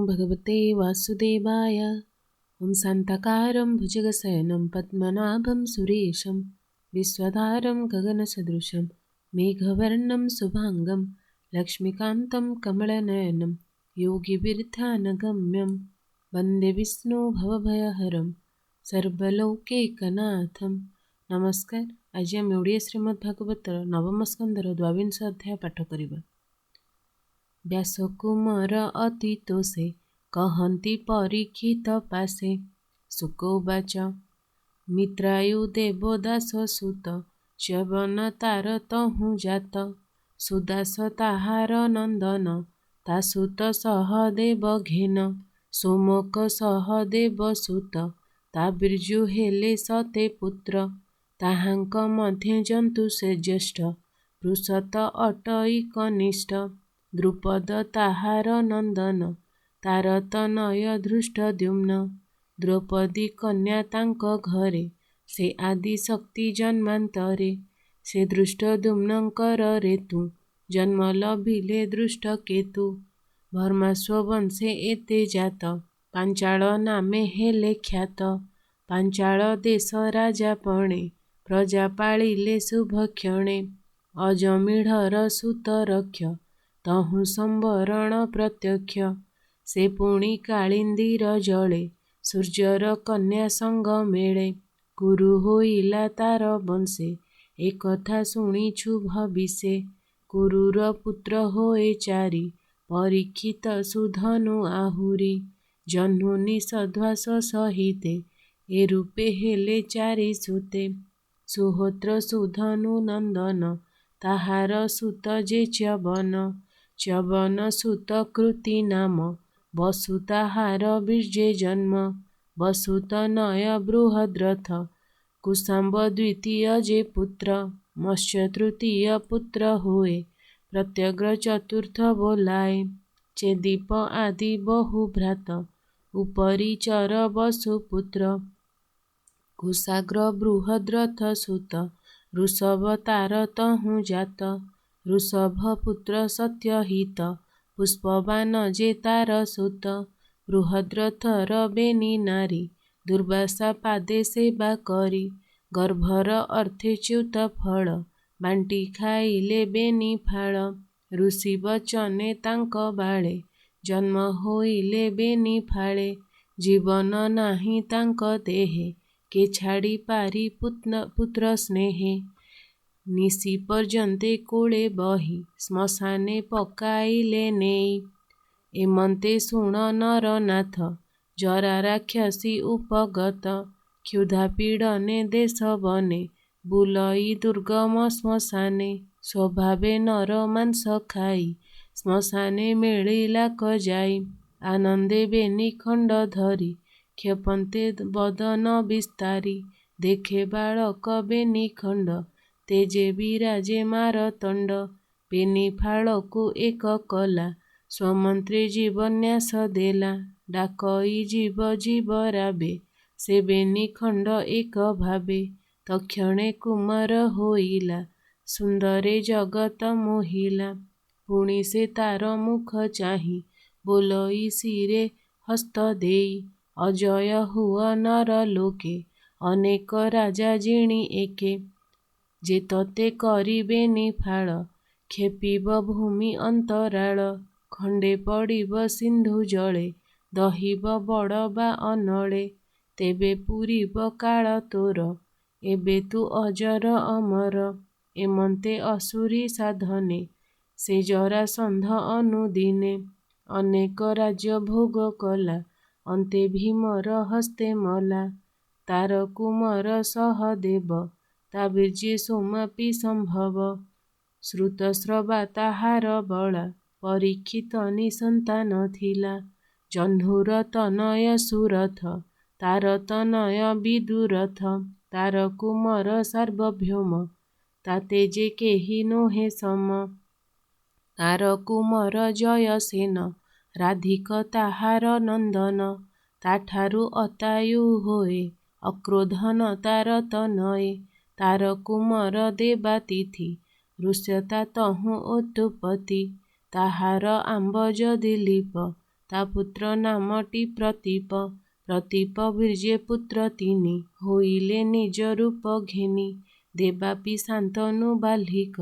भगवते वासुदेवाय। ॐ शान्ताकारं भुजगशयनं पद्मनाभं सुरेशं विश्वधारं गगनसदृशं मेघवर्णं शुभाङ्गं लक्ष्मीकान्तं कमलनयनं योगिविरध्यानगम्यं वन्दे विष्णु भवभयहरं सर्वलौकिकनाथं। नमस्कार। आज आम ओडिया श्रीमद् भागवतर नवम स्कंदर 22 अध्याय पाठ करिबा। व्यास कुमार अति तोषे कहन्ति परीक्षित पासे। शुकवाच मित्रायु देवदास सुत च्यवन तार तहु जात। सुदास ताहार नंदन ता सुत सहदेव घेन। सोमक सहदेव सुत ता बिरजु हेले सते पुत्र। ताहांक मध्ये जंतु से ज्येष्ठ पृषत अटई कनिष्ठ। द्रुपद ताहार नंदन तार तनय धृष्टद्युम्न। द्रौपदी कन्या तांक घरे से आदि शक्ति जन्मांतरे। से धृष्टद्युम्नकर रेतु जन्म लभिले दृष्टकेतु। भर्माश्व वंशे एते जात पांचाल नामे हेले ख्यात। पांचाल देश राजापणे प्रजा पाଳିले शुभक्षणे। अजमिढ़र सुत रक्ष तहु संवरण प्रत्यक्ष। से पुणी कालिंदीर जले सूर्यर कन्या संग मेळे। कुरु होइला तार वंशे एकथा शुणिछु भविष्ये। कुरुर पुत्र होए चारि परीक्षित सुधनु आहुरी। जह्नु निषद्वास सहिते ए रूपे हेले चारि सुते। सुहोत्र सुधनु नंदन ताहार सुत जे च्यवन। च्यवन सुत कृति नाम वसु ताहार बीर्जे जन्म। वसु तनय बृहद्रथ कुशाम्ब द्वितीय जे पुत्र। मत्स्य तृतीय पुत्र होए प्रत्यग्र चतुर्थ बोलाए। चेदीप आदि बहु भ्रात उपरि चर वसुपुत्र। कुशाग्र बृहद्रथ सुत ऋषभ तार तहु जात। ऋषभ पुत्र सत्यहित पुष्पवान जे तार सुत। बृहद्रथर बेनी नारी दुर्वासा पादे सेवा करी। गर्भर अर्थे च्युत फल बांटी खाइले बेनी फाल। ऋषि वचने तांक बाळे जन्म होइले बेनी फाळे। जीवन नाही तांक देहे के छाड़ी पारी पुत्र स्नेहे। निशी पर्यन्ते कोळे बही श्मशाने पकाइले नेई। एमन्ते शुण नरनाथ जरा राक्षसी उपगत। क्षुधा पीडने देश बने बुलई दुर्गम श्मशाने। स्वभावे नर मांस खाई श्मशाने मेलिला क जाई। आनंदे बेनी खंड धरी क्षेपन्ते बदन विस्तारी। देखे बालक बेनी खंड तेजे विराजे मारतंड। बेनी फाळकु एक कला स्वमंत्रे जीवन्यास देला। डाकई जीव जीव राबे से बेनी खंड एक भाबे। तक्षणे कुमार होइला सुंदरे जगत मोहिला। पुणी से तार मुख चाहि बोलई शिरे हस्त देई। अजय हुआ नर लोके अनेक राजा जिणी एके। जे तते करिबेनि फाळ खेपिब भूमि अंतराळ। खंडे पड़िब सिंधु जले दहिब बड़ बा अनळे। तेबे पूरिब काळ तोर एबे तू अजर अमर। एमन्ते असुरी साधने से जरासंध अनुदिने। अनेक राज्य भोग कला अन्ते भीमर हस्ते मला। तार कुमार सहदेव ता बीर्जे सोमापि संभव। श्रुतस्रवा ताहार बला परीक्षित निसंतान थिला। जह्नुर तनय सुरथ तार तनय विदुरथ। तार कुमार सार्वभौम ता तेजे केहि नोहे सम। तार कुमार जयसेन राधिक ताहार नंदन। ताठारु अतायु होए अक्रोधन तार तनये। तार कुमार देवातिथि ऋष्यता तहु उत्पत्ति। ताहार आंबज दिलीप ତା ପୁତ୍ର ନାମଟି ପ୍ରତୀପ। ପ୍ରତୀପ ବୀର୍ଯ୍ୟ ପୁତ୍ର ତିନି, ହୋଇଲେ ନିଜ ରୂପ ଘେନି। ଦେବାପି ଶାନ୍ତନୁ ବାଲ୍ହିକ,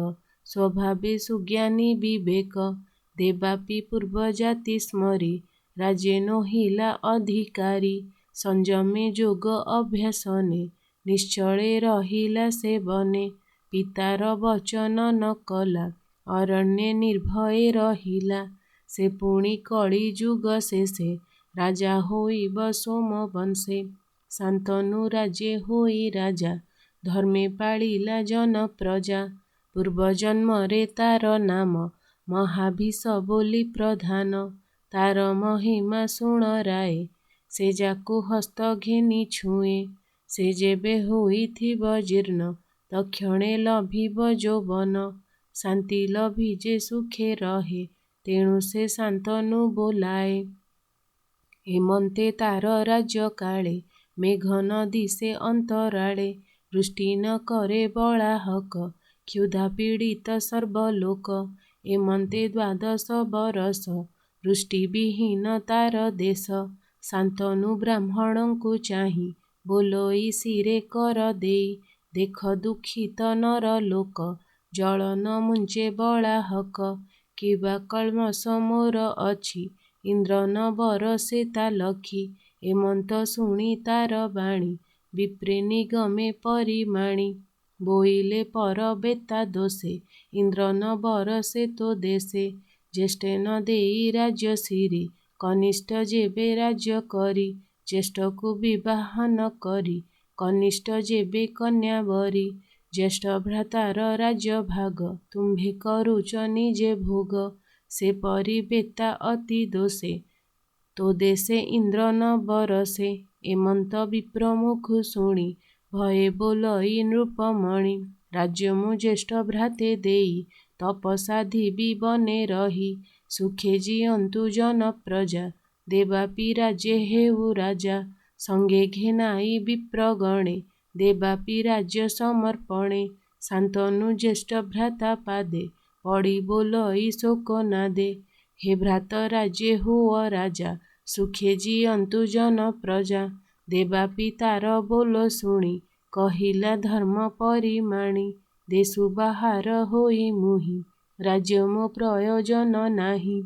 ସ୍ୱଭାବେ ସୁଜ୍ଞାନୀ ବିବେକ। ଦେବାପି ପୂର୍ବ ଜାତି ସ୍ମରି, ରାଜେ ନୋହିଲା ଅଧିକାରୀ। ସଂଯମେ ଯୋଗ ଅଭ୍ୟାସନେ, ନିଶ୍ଚଳେ ରହିଲା ସେ ବନେ। ପିତାର ବଚନ ନ କଲା, ଅରଣ୍ୟେ ନିର୍ଭୟେ ରହିଲା। ସେ ପୁଣି କଳି ଯୁଗ ଶେଷେ, ରାଜା ହୋଇବ ସୋମବଂଶେ। ଶାନ୍ତନୁ ରାଜେ ହୋଇ ରାଜା, ଧର୍ମେ ପାଳିଲା ଜନ ପ୍ରଜା। ପୂର୍ବଜନ୍ମରେ ତାର ନାମ, ମହାଭୀଷ ବୋଲି ପ୍ରଧାନ। ତାର ମହିମା ଶୁଣ ରାଏ, ସେ ଯାକୁ ହସ୍ତ ଘେନି ଛୁଏଁ। ସେ ଯେବେ ହୋଇଥିବ ଜୀର୍ଣ୍ଣ, ତକ୍ଷଣେ ଲଭିବ ଯୌବନ। ଶାନ୍ତି ଲଭି ଯେ ସୁଖେ ରହେ, ତେଣୁ ସେ ଶାନ୍ତନୁ ବୋଲାଏ। ଏମନ୍ତେ ତାର ରାଜ୍ୟ କାଳେ, ମେଘ ନଦୀ ସେ ଅନ୍ତରାଳେ। ବୃଷ୍ଟି ନ କରେ ବଳାହକ, କ୍ଷୁଧା ପୀଡ଼ିତ ସର୍ବଲୋକ। ଏମନ୍ତେ ଦ୍ୱାଦଶ ବରଷ, ବୃଷ୍ଟି ବିହୀନ ତାର ଦେଶ। ଶାନ୍ତନୁ ବ୍ରାହ୍ମଣଙ୍କୁ ଚାହିଁ, ବୋଲଇ ଶିରେ କର ଦେଇ। ଦେଖ ଦୁଃଖିତ ନର ଲୋକ, ଜଳ ନ ମୁଞ୍ଚେ ବଳାହକ। କି ବା କଳ୍ମଷ ମୋର ଅଛି, ଇନ୍ଦ୍ର ନ ବରଷେ ତା ଲଖି। ଏମନ୍ତ ଶୁଣି ତାର ବାଣୀ, ବିପ୍ରେ ନିଗମେ ପରିମାଣି। ବୋଇଲେ ପର ବେତା ଦୋଷେ, ଇନ୍ଦ୍ର ନ ବରଷେ ତୋ ଦେଶେ। ଜ୍ୟେଷ୍ଠେ ନ ଦେଇ ରାଜ୍ୟ ଶିରି, କନିଷ୍ଠ ଯେବେ ରାଜ୍ୟ କରି। ଜ୍ୟେଷ୍ଠକୁ ବିବାହ ନ କରି, କନିଷ୍ଠ ଯେବେ କନ୍ୟା ବରି। ଜ୍ୟେଷ୍ଠ ଭ୍ରାତାର ରାଜ୍ୟ ଭାଗ, ତୁମ୍ଭେ କରୁଛ ନିଜେ ଭୋଗ। ସେପରି ବେତା ଅତି ଦୋଷେ, ତୋ ଦେଶେ ଇନ୍ଦ୍ର ନ ବରଷେ। ଏମନ୍ତ ବିପ୍ର ମୁଖୁ ଶୁଣି, ଭୟେ ବୋଲଇ ନୃପମଣି। ରାଜ୍ୟ ମୁଁ ଜ୍ୟେଷ୍ଠ ଭ୍ରାତେ ଦେଇ, ତପ ସାଧିବି ବନେ ରହି। ସୁଖେ ଜିଅନ୍ତୁ ଜନ ପ୍ରଜା, ଦେବାପି ରାଜେ ହେଉ ରାଜା। ସଙ୍ଗେ ଘେନାଇ ବିପ୍ରଗଣେ, ଦେବାପି ରାଜ୍ୟ ସମର୍ପଣେ। ଶାନ୍ତନୁ ଜ୍ୟେଷ୍ଠ ଭ୍ରାତା ପାଦେ, ପଡ଼ି ବୋଲଇ ଶୋକ ନାଦେ। ହେ ଭ୍ରାତ ରାଜେ ହୁଅ ରାଜା, ସୁଖେ ଜିଅନ୍ତୁ ଜନ ପ୍ରଜା। ଦେବାପି ତାର ବୋଲ ଶୁଣି, କହିଲା ଧର୍ମ ପରିମାଣି। ଦେଶୁ ବାହାର ହୋଇ ମୁହିଁ, ରାଜ୍ୟ ମୋ ପ୍ରୟୋଜନ ନାହିଁ।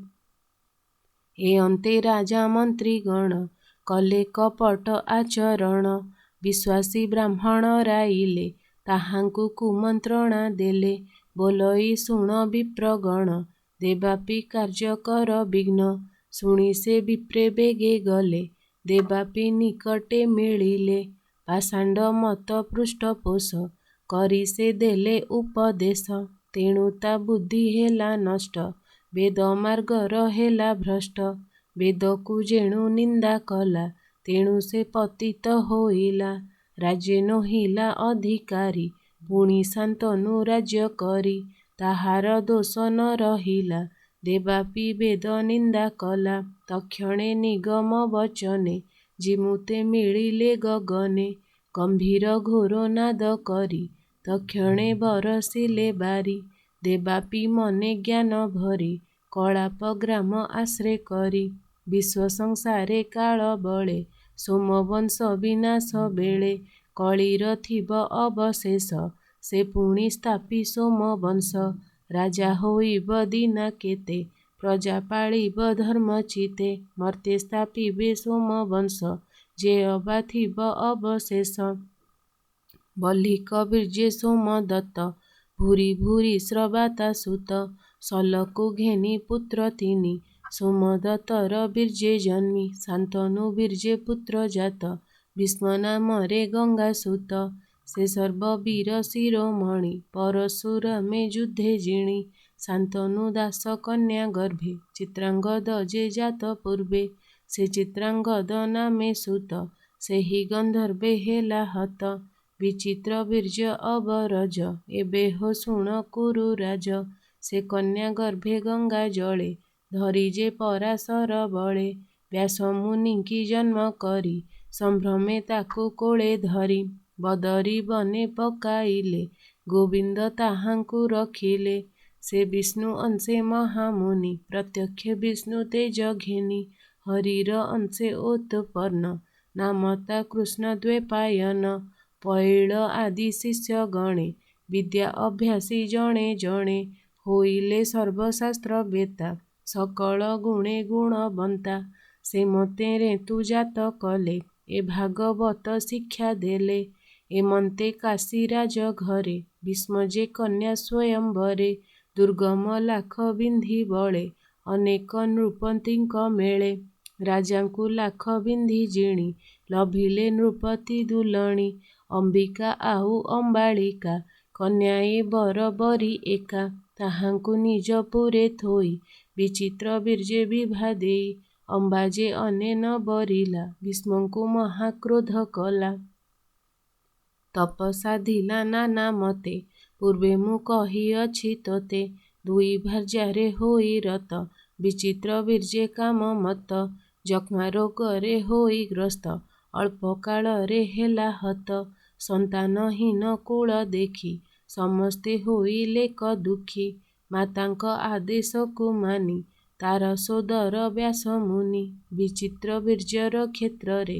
ଏ ଅନ୍ତେ ରାଜା ମନ୍ତ୍ରୀଗଣ, କଲେ କପଟ ଆଚରଣ। ବିଶ୍ୱାସୀ ବ୍ରାହ୍ମଣ ରାଇଲେ, ତାହାଙ୍କୁ କୁମନ୍ତ୍ରଣା ଦେଲେ। ବୋଲଇ ଶୁଣ ବିପ୍ରଗଣ, ଦେବାପି କାର୍ଯ୍ୟ କର ବିଘ୍ନ। ଶୁଣି ସେ ବିପ୍ରେ ବେଗେ ଗଲେ, ଦେବାପି ନିକଟେ ମିଳିଲେ। ପାଷାଣ୍ଡ ମତ ପୃଷ୍ଠପୋଷ, କରି ସେ ଦେଲେ ଉପଦେଶ। ତେଣୁ ତା ବୁଦ୍ଧି ହେଲା ନଷ୍ଟ, ବେଦ ମାର୍ଗର ହେଲା ଭ୍ରଷ୍ଟ। ବେଦକୁ ଯେଣୁ ନିନ୍ଦା କଲା, ତେଣୁ ସେ ପତିତ ହୋଇଲା। ରାଜେ ନୋହିଲା ଅଧିକାରୀ, ପୁଣି ଶାନ୍ତନୁ ରାଜ୍ୟ କରି। ତାହାର ଦୋଷ ନ ରହିଲା, ଦେବାପି ବେଦ ନିନ୍ଦା କଲା। ତକ୍ଷଣେ ନିଗମ ବଚନେ, ଯିମୁତେ ମିଳିଲେ ଗଗନେ। ଗମ୍ଭୀର ଘୋର ନାଦ କରି, ତକ୍ଷଣେ ବରଷିଲେ ବାରି। ଦେବାପି ମନେ ଜ୍ଞାନ ଭରି, କଳାପ ଗ୍ରାମ ଆଶ୍ରେ କରି। ବିଶ୍ୱ ସଂସାରେ କାଳ ବଳେ, ସୋମବଂଶ ବିନାଶ ବେଳେ। କଳିର ଥିବ ଅବଶେଷ, ସେ ପୁଣି ସ୍ଥାପି ସୋମବଂଶ। ରାଜା ହୋଇବ ଦିନାକେତେ, ପ୍ରଜା ପାଳିବ ଧର୍ମ ଚିତ୍ତେ। ମର୍ତ୍ତ୍ୟେ ସ୍ଥାପିବେ ସୋମବଂଶ, ଯେ ଅବା ଥିବ ଅବଶେଷ। ବହ୍ନିକ ବୀର୍ଯ୍ୟେ ସୋମଦତ୍ତ, ଭୂରି ଭୂରି ସ୍ରବାତା ସୂତ। ସଲକୁ ଘେନି ପୁତ୍ର ତିନି, ସୋମଦତ୍ତର ବୀର୍ଯ୍ୟେ ଜନ୍ମି। ଶାନ୍ତନୁ ବୀର୍ଯ୍ୟେ ପୁତ୍ର ଜାତ, ଭୀଷ୍ମ ନାମରେ ଗଙ୍ଗାସୂତ। ସେ ସର୍ବ ବୀର ଶିରୋମଣି, ପରଶୁରାମେ ଯୁଦ୍ଧେ ଜିଣି। ଶାନ୍ତନୁ ଦାସ କନ୍ୟା ଗର୍ଭେ, ଚିତ୍ରାଙ୍ଗଦ ଯେ ଜାତ ପୂର୍ବେ। ସେ ଚିତ୍ରାଙ୍ଗଦ ନାମେ ସୂତ, ସେହି ଗନ୍ଧର୍ବେ ହେଲା ହତ। ବିଚିତ୍ର ବୀର୍ଯ୍ୟ ଅବରଜ, ଏବେ ହୋ ଶୁଣ କୁରୁ ରାଜ। ସେ କନ୍ୟା ଗର୍ଭେ ଗଙ୍ଗା ଜଳେ, ଧରି ଯେ ପରାଶର ବଳେ। ବ୍ୟାସ ମୁନିଙ୍କି ଜନ୍ମ କରି, ସମ୍ଭ୍ରମେ ତାକୁ କୋଳେ ଧରି। ବଦରୀ ବନେ ପକାଇଲେ, ଗୋବିନ୍ଦ ତାହାଙ୍କୁ ରଖିଲେ। ସେ ବିଷ୍ଣୁ ଅଂଶେ ମହାମୁନି ପ୍ରତ୍ୟକ୍ଷ ବିଷ୍ଣୁ ତେଜ ଘେନି ହରିର ଅଂଶେ ଓତପର୍ଣ୍ଣ ନାମତା କୃଷ୍ଣ ଦ୍ୱୈପାୟନ ପୈଳ ଆଦି ଶିଷ୍ୟ ଗଣେ ବିଦ୍ୟା ଅଭ୍ୟାସୀ ଜଣେ ଜଣେ ହୋଇଲେ ସର୍ବଶାସ୍ତ୍ର ବେତା ସକଳ ଗୁଣେ ଗୁଣବନ୍ତା ସେ ମତେ ରେତୁ ଜାତ କଲେ ଏ ଭାଗବତ ଶିକ୍ଷା ଦେଲେ ଏମନ୍ତେ କାଶୀରାଜ ଘରେ ଭୀଷ୍ମ ଯେ କନ୍ୟା ସ୍ୱୟଂବରେ ଦୁର୍ଗମ ଲାଖ ବିନ୍ଧି ବଳେ ଅନେକ ନୃପତିଙ୍କ ମେଳେ ରାଜାଙ୍କୁ ଲାଖ ବିନ୍ଧି ଜିଣି ଲଭିଲେ ନୃପତି ଦୁଲଣୀ ଅମ୍ବିକା ଆଉ ଅମ୍ବାଳିକା କନ୍ୟାଏ ବର ବରି ଏକା ତାହାଙ୍କୁ ନିଜ ପୁରେ ଥୋଇ ବିଚିତ୍ର ବୀର୍ଯ୍ୟେ ବିଭା ଦେଇ ଅମ୍ବା ଯେ ଅନେନ ବରିଲା ଭୀଷ୍ମଙ୍କୁ ମହାକ୍ରୋଧ କଲା ତପ ସାଧିଲା ନାନା ମତେ ପୂର୍ବେ ମୁଁ କହିଅଛି ତୋତେ ଦୁଇ ଭାର୍ଯ୍ୟାରେ ହୋଇ ରତ ବିଚିତ୍ର ବୀର୍ଯ୍ୟେ କାମ ମତ ଯକ୍ଷ୍ମା ରୋଗରେ ହୋଇ ଗ୍ରସ୍ତ ଅଳ୍ପ କାଳରେ ହେଲା ହତ ସନ୍ତାନହୀନ କୁଳ ଦେଖି ସମସ୍ତେ ହୋଇଲେ ଦୁଃଖୀ ମାତାଙ୍କ ଆଦେଶକୁ ମାନି ତାର ସୋଦର ବ୍ୟାସ ମୁନି ବିଚିତ୍ର ବୀର୍ଯ୍ୟର କ୍ଷେତ୍ରରେ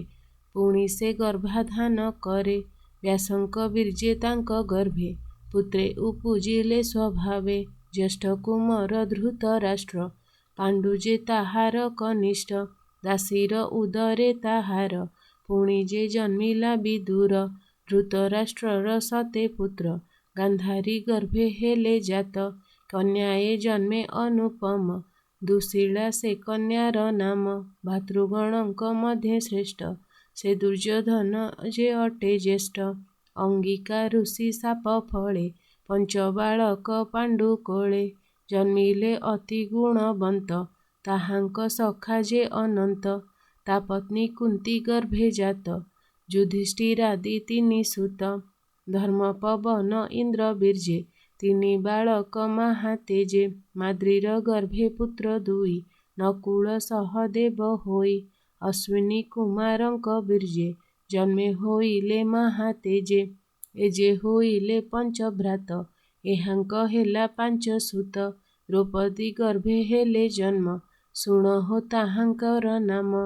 ପୁଣି ସେ ଗର୍ଭାଧାନ କରେ ବ୍ୟାସଙ୍କ ବୀର୍ଯ୍ୟେ ତାଙ୍କ ଗର୍ଭେ ପୁତ୍ରେ ଉପୁଜିଲେ ସ୍ୱଭାବେ ଜ୍ୟେଷ୍ଠ କୁମର ଧୃତରାଷ୍ଟ୍ର ପାଣ୍ଡୁ ଯେ ତାହାର କନିଷ୍ଠ ଦାସୀର ଉଦରେ ତାହାର ପୁଣି ଯେ ଜନ୍ମିଲା ବିଦୁର ଧୃତରାଷ୍ଟ୍ରର ସତେ ପୁତ୍ର ଗାନ୍ଧାରୀ ଗର୍ଭେ ହେଲେ ଜାତ କନ୍ୟାଏ ଜନ୍ମେ ଅନୁପମ ଦୁଶୀଳା ସେ କନ୍ୟାର ନାମ ଭାତୃଗଣଙ୍କ ମଧ୍ୟେ ଶ୍ରେଷ୍ଠ ସେ ଦୁର୍ଯ୍ୟୋଧନ ଯେ ଅଟେ ଜ୍ୟେଷ୍ଠ ଅଙ୍ଗିକା ଋଷି ଶାପ ଫଳେ ପଞ୍ଚବାଳକ ପାଣ୍ଡୁ କୋଳେ ଜନ୍ମିଲେ ଅତି ଗୁଣବନ୍ତ ତାହାଙ୍କ ସଖା ଯେ ଅନନ୍ତ ତା ପତ୍ନୀ କୁନ୍ତୀ ଗର୍ଭେ ଜାତ ଯୁଧିଷ୍ଠିରାଦି ତିନି ସୁତ ଧର୍ମପବନ ଇନ୍ଦ୍ର ବୀର୍ଯ୍ୟେ ତିନି ବାଳକ ମହାତେଜେ ମାଦ୍ରୀର ଗର୍ଭେ ପୁତ୍ର ଦୁଇ ନକୁଳ ସହଦେବ ହୋଇ ଅଶ୍ୱିନୀ କୁମାରଙ୍କ ବୀର୍ଯ୍ୟେ ଜନ୍ମେ ହୋଇଲେ ମହାତେଜେ ଏ ଯେ ହୋଇଲେ ପଞ୍ଚଭ୍ରାତ ଏହାଙ୍କ ହେଲା ପାଞ୍ଚ ସୁତ ଦ୍ରୌପଦୀ ଗର୍ଭେ ହେଲେ ଜନ୍ମ ଶୁଣହୋ ତାହାଙ୍କର ନାମ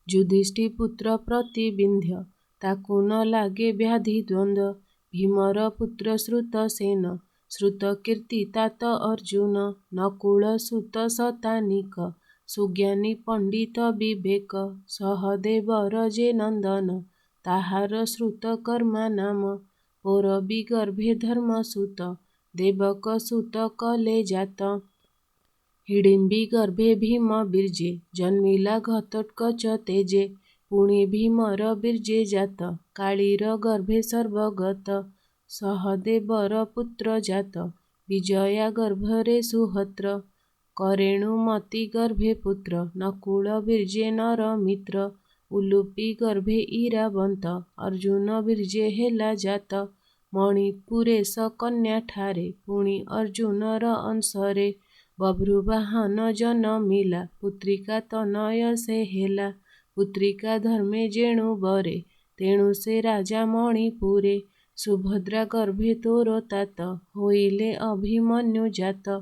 ଯୁଧିଷ୍ଠି ପୁତ୍ର ପ୍ରତିବିନ୍ଧ୍ୟ ତାକୁ ନ ଲାଗେ ବ୍ୟାଧି ଦ୍ୱନ୍ଦ୍ୱ ଭୀମର ପୁତ୍ର ଶ୍ରୁତସେନ ଶ୍ରୁତକୀର୍ତ୍ତି ତାତ ଅର୍ଜୁନ ନକୁଳ ସୁତ ଶତାନିକ ସୁଜ୍ଞାନୀ ପଣ୍ଡିତ ବିବେକ ସହଦେବର ଯେ ନନ୍ଦନ ତାହାର ଶ୍ରୁତକର୍ମା ନାମ ପୌରବୀ ଗର୍ଭେ ଧର୍ମସୁତ ଦେବକ ସୁତ କଲେ ଜାତ ହିଡିମ୍ବି ଗର୍ଭେ ଭୀମ ବୀର୍ଯ୍ୟେ ଜନ୍ମିଲା ଘଟୋତ୍କଚ ତେଜେ ପୁଣି ଭୀମର ବୀର୍ଯ୍ୟେ ଜାତ କାଳୀର ଗର୍ଭେ ସର୍ବଗତ ସହଦେବର ପୁତ୍ର ଜାତ ବିଜୟା ଗର୍ଭରେ ସୁହତ୍ର କରେଣୁମତି ଗର୍ଭେ ପୁତ୍ର ନକୁଳ ବୀର୍ଯ୍ୟେ ନରମିତ୍ର ଉଲୁପି ଗର୍ଭେ ଇରାବନ୍ତ ଅର୍ଜୁନ ବୀର୍ଯ୍ୟେ ହେଲା ଜାତ ମଣିପୁରେଶ କନ୍ୟା ଠାରେ ପୁଣି ଅର୍ଜୁନର ଅଂଶରେ ବଭ୍ରୁବାହନ ଜନମିଲା ପୁତ୍ରିକା ତନୟ ସେ ହେଲା ପୁତ୍ରିକା ଧର୍ମେ ଯେଣୁ ବରେ ତେଣୁ ସେ ରାଜା ମଣିପୁରେ ସୁଭଦ୍ରା ଗର୍ଭେ ତୋର ତାତ ହୋଇଲେ ଅଭିମନ୍ୟୁ ଜାତ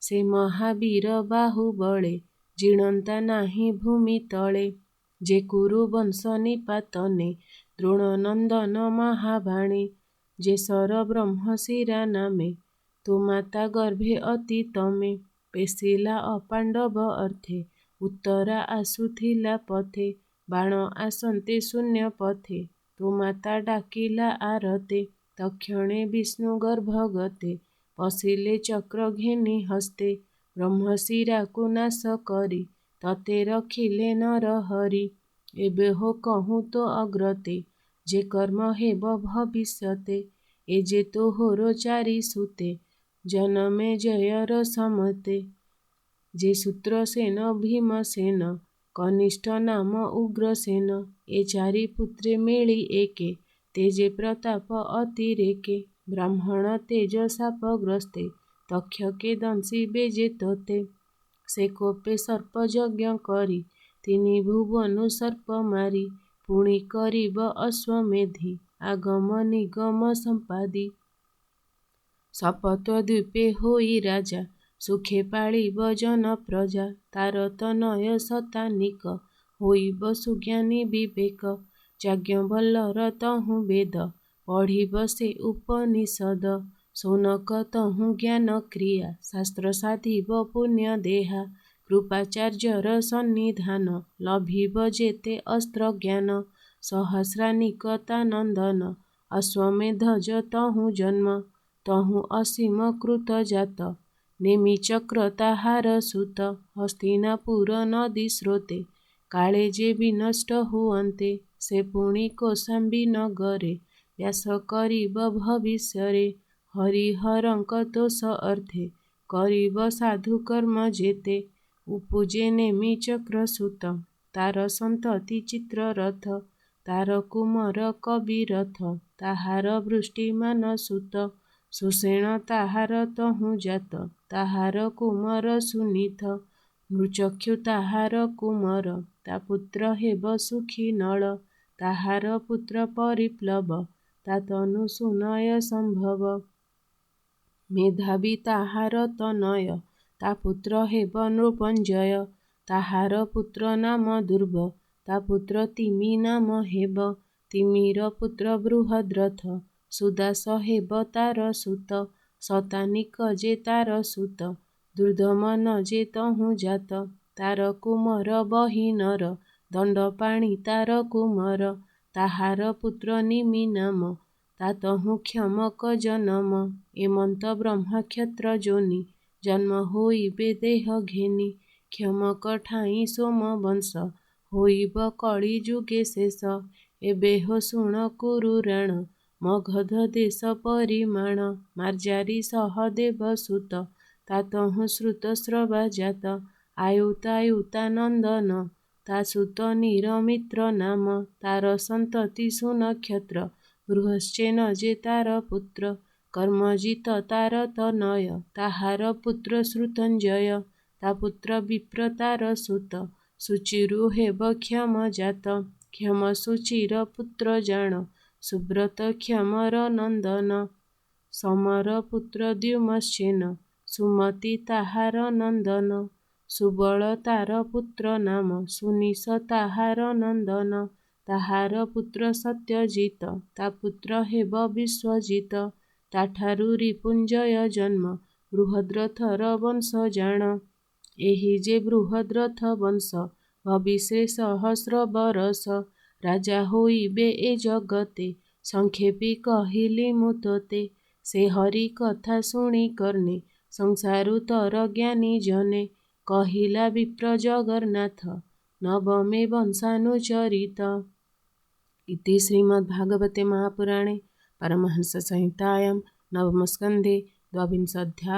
ସେ ମହାବୀର ବାହୁବଳେ ଜିଣନ୍ତା ନାହିଁ ଭୂମି ତଳେ ଯେ କୁରୁ ବଂଶ ନିପାତନେ ଦ୍ରୋଣନନ୍ଦନ ମହାବାଣେ ଯେ ଶର ବ୍ରହ୍ମଶିରା ନାମେ ତୋ ମାତା ଗର୍ଭେ ଅତି ତମେ ପେଶିଲା ଅପାଣ୍ଡବ ଅର୍ଥେ ଉତ୍ତରା ଆସୁଥିଲା ପଥେ ବାଣ ଆସନ୍ତେ ଶୂନ୍ୟ ପଥେ ତୋ ମାତା ଡାକିଲା ଆରତେ ତକ୍ଷଣେ ବିଷ୍ଣୁ ଗର୍ଭଗତେ ପଶିଲେ ଚକ୍ର ଘେନି ହସ୍ତେ ବ୍ରହ୍ମଶିରାକୁ ନାଶ କରି ତତେ ରଖିଲେ ନରହରି ଏବେ ହୋ କହୁଁ ତୋ ଅଗ୍ରତେ ଯେ କର୍ମ ହେବ ଭବିଷ୍ୟତେ ଏ ଯେ ତୋହର ଚାରି ସୁତେ ଜନମେ ଜୟର ସମତେ ଯେ ସୂତ୍ରସେନ ଭୀମସେନ କନିଷ୍ଠ ନାମ ଉଗ୍ରସେନ ଏ ଚାରି ପୁତ୍ରେ ମିଳି ଏକେ ତେଜେ ପ୍ରତାପ ଅତିରେକେ ବ୍ରାହ୍ମଣ ତେଜ ଶାପଗ୍ରସ୍ତେ ତକ୍ଷକେ ଦଂଶିବେ ଯେ ତୋତେ ସେ କୋପେ ସର୍ପ ଯଜ୍ଞ କରି ତିନି ଭୁବନ ସର୍ପ ମାରି ପୁଣି କରିବ ଅଶ୍ୱମେଧି ଆଗମ ନିଗମ ସମ୍ପାଦି ଶପଥଦ୍ୱୀପେ ହୋଇ ରାଜା, ସୁଖେ ପାଳିବ ଜନ ପ୍ରଜା। ତାର ତନୟ ଶତାନିକ, ହୋଇବ ସୁଜ୍ଞାନୀ ବିବେକ। ଯାଜ୍ଞବଲ୍ଲର ତହୁଁ ବେଦ, ପଢ଼ିବ ସେ ଉପନିଷଦ। ଶୌନକ ତହୁଁ ଜ୍ଞାନ କ୍ରିୟା, ଶାସ୍ତ୍ର ସାଧିବ ପୁଣ୍ୟ ଦେହା। କୃପାଚାର୍ଯ୍ୟର ସନ୍ନିଧାନ, ଲଭିବ ଯେତେ ଅସ୍ତ୍ର ଜ୍ଞାନ। ସହସ୍ରାନିକ ତା ନନ୍ଦନ, ଅଶ୍ୱମେଧଜ ତହୁଁ ଜନ୍ମ। ତହୁଁ ଅସୀମ କୃତ ଜାତ, ନେମିଚକ୍ର ତାହାର ସୁତ। ହସ୍ତିନାପୁର ନଦୀ ସ୍ରୋତେ, କାଳେ ଯେ ବିନଷ୍ଟ ହୁଅନ୍ତେ। ସେ ପୁଣି କୌଶାମ୍ବୀ ନଗରେ, ବାସ କରିବ ଭବିଷ୍ୟରେ। ହରିହରଙ୍କ ତୋଷ ଅର୍ଥେ, କରିବ ସାଧୁକର୍ମ ଯେତେ। ଉପୁଜେ ନେମିଚକ୍ର ସୁତ, ତାର ସନ୍ତତି ଚିତ୍ରରଥ। ତାର କୁମର କବିରଥ, ତାହାର ବୃଷ୍ଟିମାନ ସୁତ। ସୁଷେଣ ତାହାର ତହୁଁ ଜାତ, ତାହାର କୁମର ସୁନୀତ। ନୃଚକ୍ଷୁ ତାହାର କୁମର, ତା ପୁତ୍ର ହେବ ସୁଖୀ ନଳ। ତାହାର ପୁତ୍ର ପରିପ୍ଳବ, ତା ତନୁ ସୁନୟ ସମ୍ଭବ। ମେଧାବୀ ତାହାର ତନୟ, ତା ପୁତ୍ର ହେବ ନୃପଞ୍ଜୟ। ତାହାର ପୁତ୍ର ନାମ ଦୁର୍ବ, ତା ପୁତ୍ର ତିମି ନାମ ହେବ। ତିମିର ପୁତ୍ର ବୃହଦ୍ରଥ, ସୁଦାସ ହେବ ତାର ସୁତ। ଶତାନିକ ଯେ ତାର ସୁତ, ଦୁର୍ଦ୍ଦମନ ଯେ ତହୁଁ ଜାତ। ତାର କୁମର ବହିନର, ଦଣ୍ଡପାଣି ତାର କୁମର। ତାହାର ପୁତ୍ର ନିମି ନାମ, ତା ତହୁଁ କ୍ଷମକ ଜନମ। ଏମନ୍ତ ବ୍ରହ୍ମକ୍ଷତ୍ର ଯୋନି, ଜନ୍ମ ହୋଇବେ ଦେହ ଘେନି। କ୍ଷମକ ଠାଇଁ ସୋମବଂଶ, ହୋଇବ କଳି ଯୁଗେ ଶେଷ। ଏବେ ହୋ ଶୁଣ କୁରୁ ରାଣ, ମଗଧ ଦେଶ ପରିମାଣ। ମାର୍ଜାରୀ ସହଦେବ ସୁତ, ତା ତହୁଁ ଶ୍ରୁତସ୍ରବା ଜାତ। ଆୟୁତାୟୁତା ନନ୍ଦନ, ତା ସୁତ ନିରମିତ୍ର ନାମ। ତାର ସନ୍ତତି ସୁନକ୍ଷତ୍ର, ବୃହଶ୍ଚେନ ଯେ ତାର ପୁତ୍ର। କର୍ମଜିତ ତାର ତନୟ, ତାହାର ପୁତ୍ର ଶ୍ରୁତଞ୍ଜୟ। ତା ପୁତ୍ର ବିପ୍ର ତାର ସୁତ, ସୁଚିରୁ ହେବ କ୍ଷମ ଜାତ। କ୍ଷମ ସୁଚିର ପୁତ୍ର ଜାଣ, ସୁବ୍ରତ କ୍ଷମର ନନ୍ଦନ। ସମର ପୁତ୍ର ଦ୍ୟୁମତ୍ସେନ, ସୁମତି ତାହାର ନନ୍ଦନ। ସୁବଳ ତାର ପୁତ୍ର ନାମ, ସୁନୀଶ ତାହାର ନନ୍ଦନ। ତାହାର ପୁତ୍ର ସତ୍ୟଜିତ, ତା ପୁତ୍ର ହେବ ବିଶ୍ୱଜିତ। ତାଠାରୁ ରିପୁଞ୍ଜୟ ଜନ୍ମ, ବୃହଦ୍ରଥର ବଂଶ ଜାଣ। ଏହି ଯେ ବୃହଦ୍ରଥ ବଂଶ, ଭବିଷ୍ୟେ ସହସ୍ର ବରଷ। ରାଜା ହୋଇବେ ଏ ଜଗତେ, ସଂକ୍ଷେପି କହିଲି ମୁଁ ତୋତେ। ସେ ହରି କଥା ଶୁଣି କର୍ଣ୍ଣେ, ସଂସାରୁତର ଜ୍ଞାନୀ ଜନେ। କହିଲା ବିପ୍ର ଜଗନ୍ନାଥ, ନବମେ ବଂଶାନୁଚରିତ। ଇତି ଶ୍ରୀମଦ୍ଭାଗବତେ ମହାପୁରାଣେ ପାରମହଂସ ସଂହିତାୟାଂ ନବମ ସ୍କନ୍ଧେ ଦ୍ୱାବିଂଶୋऽଧ୍ୟାୟः।